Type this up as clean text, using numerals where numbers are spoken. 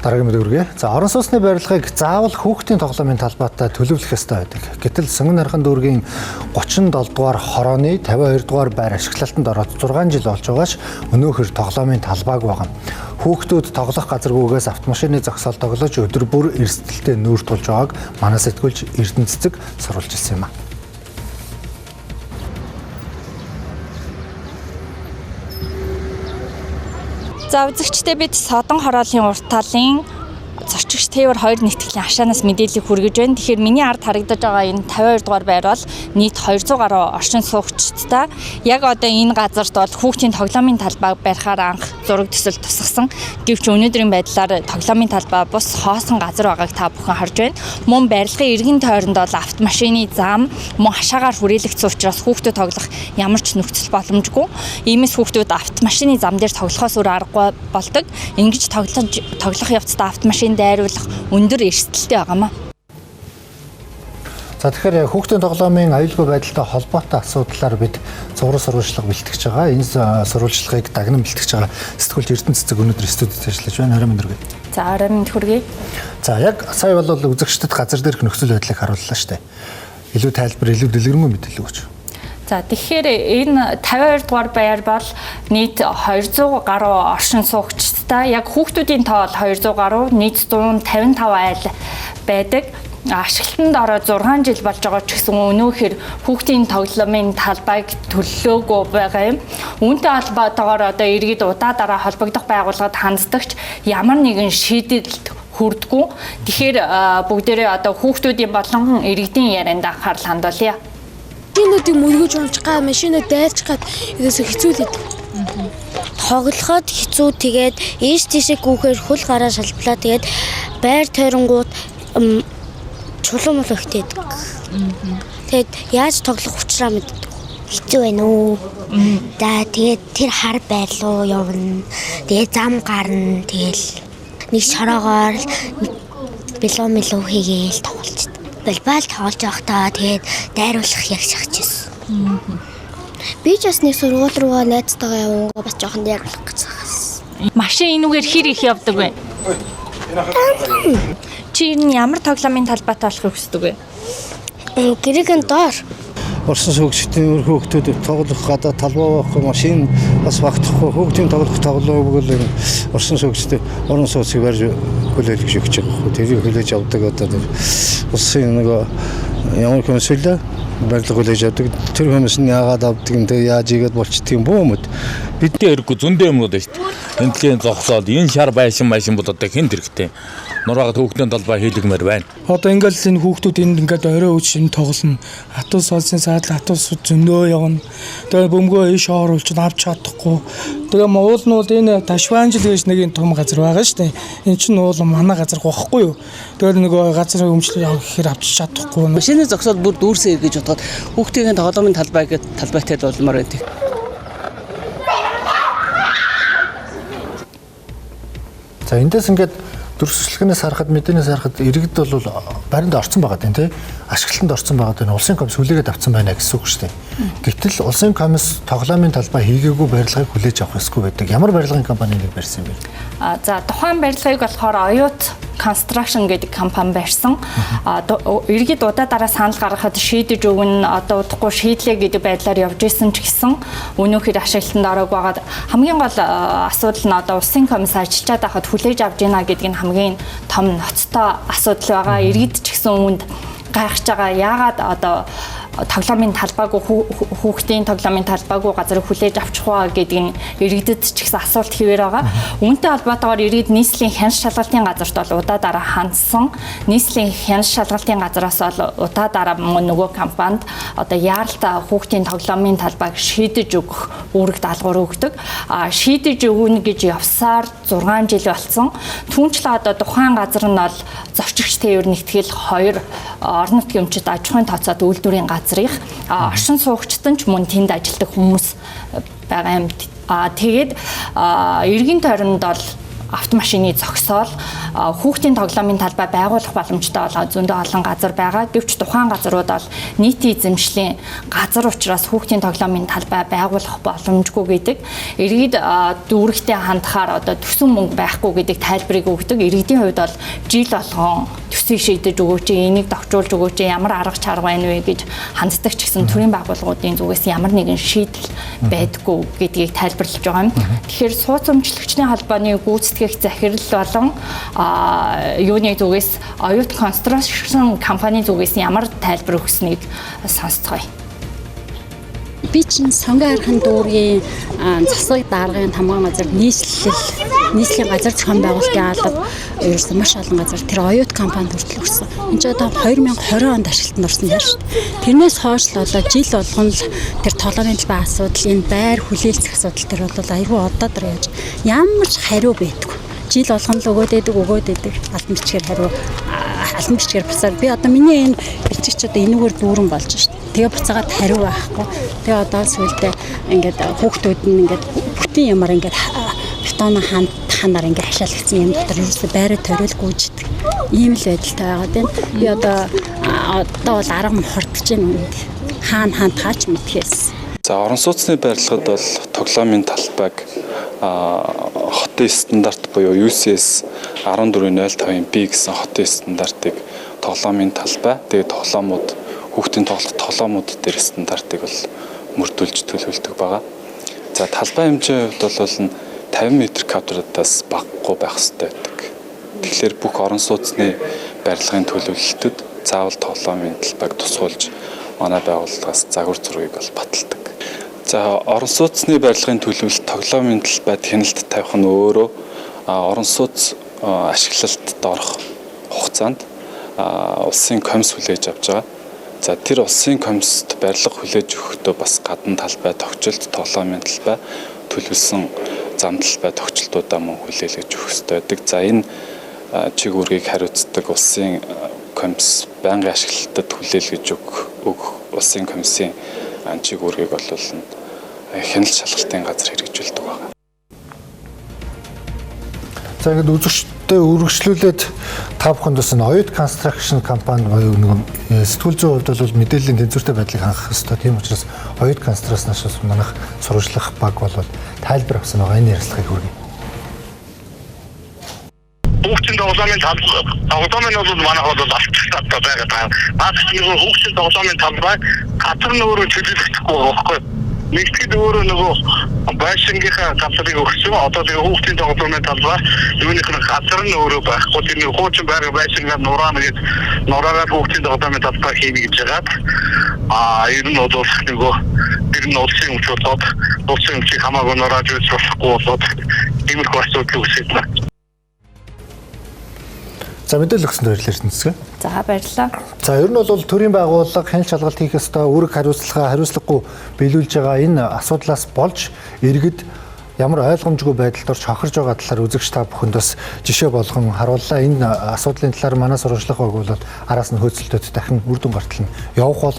Дараагийн мэдээ хүргэе. За орон сууцны барилгыг заавал хүүхдийн тоглоомын талбайтай төлөвлөх ёстой байдаг. Гэтэл Сонгон нархан дүүргийн 37 дугаар хорооны 52 дугаар байр ашиглалтанд ороод 6 жил болж байгаач өнөөхөр тоглоомын талбайг байгаа. Хүүхдүүд тоглох газаргүйгээс автомашины зогсоол тоглож өдөр бүр эрсдэлтэй нүүр тулж байгааг манай сэтгүүлч Эрдэнэ Цэцэг сурвалж ирсэн юм а. За үзэгчдээ бид Содон хорооллын урт талын зорчигч Тээвэр 2 нэгтгэлийн хашаанаас мэдээлэл хүргэж байна. Тэгэхээр миний ард харагдаж байгаа энэ 52 дугаар байр бол нийт 200 гаруй оршин суугчдтай. Яг одоо энэ газарт бол хүүхдийн тоглоомын талбай барихаар анх зураг төсөл тусгасан. Гэвч өнөөдрийн байдлаар тоглоомын талбай бус хоосон газар байгааг та бүхэн харж байна. Мөн барилгын эргэн тойронд бол автомашины зам мөн хашаагаар хүрээлэгдсэн учраас хүүхдүүд тоглох ямар ч нөхцөл боломжгүй. Иймээс хүүхдүүд автомашины зам дээр тоглохоос өөр аргагүй болдог. Ингэж тоглох явцдаа автомашин дайруулах өндөр эрсдэлтэй байгаамаа. За тэгэхээр хүүхдийн тоглоомын аюулгүй байдалтай холбоотой асуудлаар бид цуврал сурвалжлага бэлтгэж байгаа. Энэ сурвалжлагыг дагнан бэлтгэж байгаа сэтгүүлч Эрдэнэ Цэцэг өнөөдөр студид ажиллаж байна. Орой мэнд хүргэе. За орой мэнд хүргэе. За яг сая бол үзэгчдэд газар дээрх нөхцөл байдлыг харууллаа шүү дээ. Илүү тайлбар, илүү дэлгэрэнгүй мэдээлэл өгч. За тэгэхээр энэ 52 дугаар байр бол нийт 200 гаруй оршин суугчдтай. Яг хүүхдүүдийн тоо бол 200 гаруй, нийт 155 айл байдаг. Ашиглалтанд ороод 6 жил болж байгаа ч гэсэн өнөөхөр хүүхдийн тоглоомын талбайг төлөөлөөгүй байгаа юм. Үүнтэй холбоотойгоор одоо иргэд удаа холбогдох байгууллагад ханддагч ямар нэгэн шийдэлд хүрдэггүй. Тэгэхээр бүгдээрээ одоо хүүхдүүдийн болон иргэдийн ярианд анхаарал хандуулъя. Машинуудыг мөргөж унжгаа, машинууд дайрч гад ерөөсө хэцүү л байдаг. Тоглоход хэцүү, тэгээд ийш тийшээ гүүхээр хөл гараа шалблаа, тэгээд байр тойронгууд чулуун мол өгтөөдөг. Тэгээд яаж тоглох учраа мэддэг. Хэцүү байна уу? За тэгээд тэр хар байр руу явна. Тэгээд зам гарна. Тэгэл нэг шороогоор билүү хийгээл тоглолцдог. Балбал тоглож байхдаа тэгээд дайруулах яг шахажсэн. Би ч бас нэг сургууль руугаа найзтайгаа явгаа бас жоохон дайруулах гэж байгаа. Машин энүүгээр хэр их явдаг вэ? Чи ямар тоглоомын талбайтай болохыг хүсдэг вэ? Гэрэгэн доор. Орсон суугчдын хүүхдүүд тоглох гадаа талбай байхгүй, машин бас багтахгүй, хүүхдийн тоглоом бол орсон суугчдын орон сууцыг барьж хүлээлгэж өгч байгаа. Тэрийг хүлээж авдаг одоо улсын нэг ямар комиссэлээ барилга хүлээж авдаг. Тэр хүмүүс нь яагаад авдаг юм те, яаж игээд болчдөг юм бөө мэд. Бидний хэрэггүй зөндөө юмнууд байна шүү дээ. Энтлийн зогсоод энэ шар байшин бол одоо хинт хэрэгтэй. Нураагаад хүүхдийн талбай хийлгмээр байна. Одоо ингээл энэ хүүхдүүд энд ингээд орой үуч тоглоно. Хатуу солсын саадал хатуу зөндөө явна. Тэгээ бөмбөгөө иш оруулж авч чадахгүй. Тэгээ уулнууд энэ Ташванжил гэж нэг том газар байгаа шүү дээ. Энэ чинь уул манай газар гохгүй юу. Тэгээ нөгөө газрын өмчлөл явах гэхээр авч чадахгүй. Машины зогсоод бүр дүүрсэн эргэж бодоход хүүхдийн тоглоомын талбайтай болмоор байдаг. За эндээс ингээд дүрсвчлэгнээс харахад, мэдээнээс харахад иргэд бол баринд орцсон байгаа тийм тий. Ашиглалтанд орцсон байгаа тийм улсын комисс хүлээгээд авсан байна гэсэн үг шүү дээ. Гэвтэл улсын комисс тоглоомын талбай хийгээгүй барилгыг хүлээж авах ёсгүй байдаг. Ямар барилгын компани нэг барьсан юм бэ? За тухайн барилгыг болохоор Оюут Construction гэдэг компани барьсан. Иргэд удаа санал гаргахад шийдэж өгнө, одоо удахгүй шийдлээ гэдэг байдлаар явж исэн ч гэсэн өнөөхөр ашиглалтанд ороогүй байгаад хамгийн гол асуудал нь одоо улсын комисс ажиллаад байхад хүлээж авч ийна гэдэг нь хамгийн том ноцтой асуудал байгаа. Иргэд ч гэсэн үүнд гайхаж байгаа. Яагаад одоо тоглоомын талбайгүй хүүхдийн тоглоомын талбайгүй газрыг хүлээж авчих уу гэдэг нь иргэдэд ч гэсэн асуулт хэвээр байгаа. Үүнтэй холбоотойгоор иргэд нийслэлийн хяналт шалгалтын газарт бол удаа дараа хандсан. Нийслэлийн хяналт шалгалтын газараас бол удаа дараа нөгөө компанид одоо яаралтай хүүхдийн тоглоомын талбайг шийдэж өгөх үүрэг даалгавар өгдөг. Шийдэж өгнө гэж явсаар 6 жил болсон. Түүнчлээ одоо тухайн газар нь бол зорчигч Тээвэр нэгтгэл 2 орон нутгийн өмчит аж ахуйн тооцоод үйлдвэрийн газрыг оршин суугчдын ч мөн тэнд ажилладаг хүмүүс байгаа юм. Тэгээд эргэн тойронд бол автомашины зогсоол хүүхдийн тоглоомын талбай байгуулах боломжтой бол зөндөө олон газар байгаа. Гэвч тухайн газрууд бол нийтийн эзэмшлийн газар учраас хүүхдийн тоглоомын талбай байгуулах боломжгүй гэдэг. Иргэд дүүрэгтэй хандахаар одоо төсөн мөнгө байхгүй гэдэг тайлбарыг өгдөг. Иргэдийн хувьд бол жил болгон төсвийг шийдэж өгөөч, энийг давчуулж өгөөч, ямар арга чарга байна вэ гэж ханддаг ч гэсэн төрийн байгууллагуудын зүгээс ямар нэгэн шийдэл байдаггүй гэдгийг тайлбарлаж байгаа юм. Тэгэхээр сууц өмчлөгчний холбооны гүйцэтгэх захирал болон юуны зүгээс оюут конструкшн компани зүгээс ямар тайлбар өгснийг сонсцгоё. Би чинь сонгон архын дүүргийн засаг даргын хамгаан газар нийслэлийн газар зохион байгуулалтын алба ерөөсөн маш олон газар тэр оюут компанид хүртэл өрсөн. Энд чинь одоо 2020 онд ашиглалтанд орсон байна шүү дээ. Тэрнээс хойш л одоо жил болгон л тэр тоглоомын талбай асуудал, энэ байр хүлээлцэх асуудал тэр бол айгүй одоодор яаж ямар ч хариу байдаггүй. Жил болгон л өгөөд идэг албан бичгээр бусаар би одоо миний энэ бичигч одоо энэгээр дүүрэн болж шүү дээ. Тэгээ буцаагаад хариу байхгүй. Тэгээ одоо сүүлдээ ингээд хүүхдүүд нь ингээд бүтэн ямар ингээд бетон ханаар ингээд хашаалгдсан юм дотор ерөөсөй байраа торил гүйждэг. Ийм л байдалтай байгаад байна. Би одоо бол арга мохордож байна үнд. Хаана таач мэдхээс. За орон сууцны барилгад бол тоглоомын талбайг хотын стандарт буюу UCS 1405-ын B гэсэн хотын стандартыг тоглоомын талбай тэгээд тоглоомууд хүүхдийн тоглох тоглоомууд дээр стандартыг бол мөрдүүлж төлөвлөдөг байгаа. За талбай хэмжээ хувьд бол 50 м²-аас багагүй байх ёстой байдаг. Тэгэхээр бүх орон сууцны барилгын төлөвлөлтөд заавал тоглоомын талбайг тусгуулж манай байгууллагаас загвар зургийг бол баталдаг. За орон сууцны барилгын төлөвлөлт тоглоомын талбайд хяналт тавих нь өөрөө орон сууц ашиглалтад орох хугацаанд улсын комисс хүлээж авч байгаа. За тэр улсын комиссд барилга хүлээж өгөхдөө бас гадна талбай, тохижилт, тоглоомын талбай төлөвлөсөн зам талбай тохижилтуудаа мөн хүлээлгэж өгөх ёстой байдаг. За энэ чиг үүргийг хариуцдаг улсын комисс байнгын ашиглалтад хүлээлгэж өгөх улсын комиссийн чиг үүргийг бол хяналт шалгалтын газар хэрэгжүүлдэг байна. За ингээд үзэгчтэй үргэлжлүүлээд та бүхэнд бас оюут конструкшн компани буюу нэг сэтгүүл зүйн хувьд бол мэдээллийн тэнцвэртэй байдлыг хангах ёстой. Тийм учраас оюут конструкшнаас манайх сурвалжлах баг бол тайлбар авсан байгаа. Энэ ярилцлагыг хүргэе. Хүүхдийн тоглоомын бол манайх бол алттай байгаа. Наад чинь хүүхдийн тоглоомын талбай газар нь өөрөө төлөвлөхгүй байхгүй. Нэгтгэд өөрөө нөгөө байшингийнхаа газрыг өгсөн. Одоо тэгээ хүүхдийн тоглоомын талбай юуных нь газар нь өөрөө байхгүй. Тэр хуучин байшингаар нураараа хүүхдийн тоглоомын талбай хийнэ гэж байгаа. Ер нь бол нөгөө тэр нь улсын өмчөд улсын өмчийг хамаагүй нурааж үзүүлэхгүй болоод иймэрхүү асуудал үүсэж байна. За мэдээлэл өгсөнд баярлалаа эрдэнэсгээ. За баярлалаа. За ер нь бол төрийн байгууллага хяналт шалгалт хийх ёстой, үүрэг хариуцлагагүй биелүүлж байгаа энэ асуудлаас болж иргэд ямар ойлгомжгүй байдалд орж хохирж байгаа талаар үзэгч та бүхэнд бас жишээ болгон харууллаа. Энэ асуудлын талаар манай сурвалжлах баг бол араас нь хөөцөлтөд дахин үр дүн гартал нь явах болно.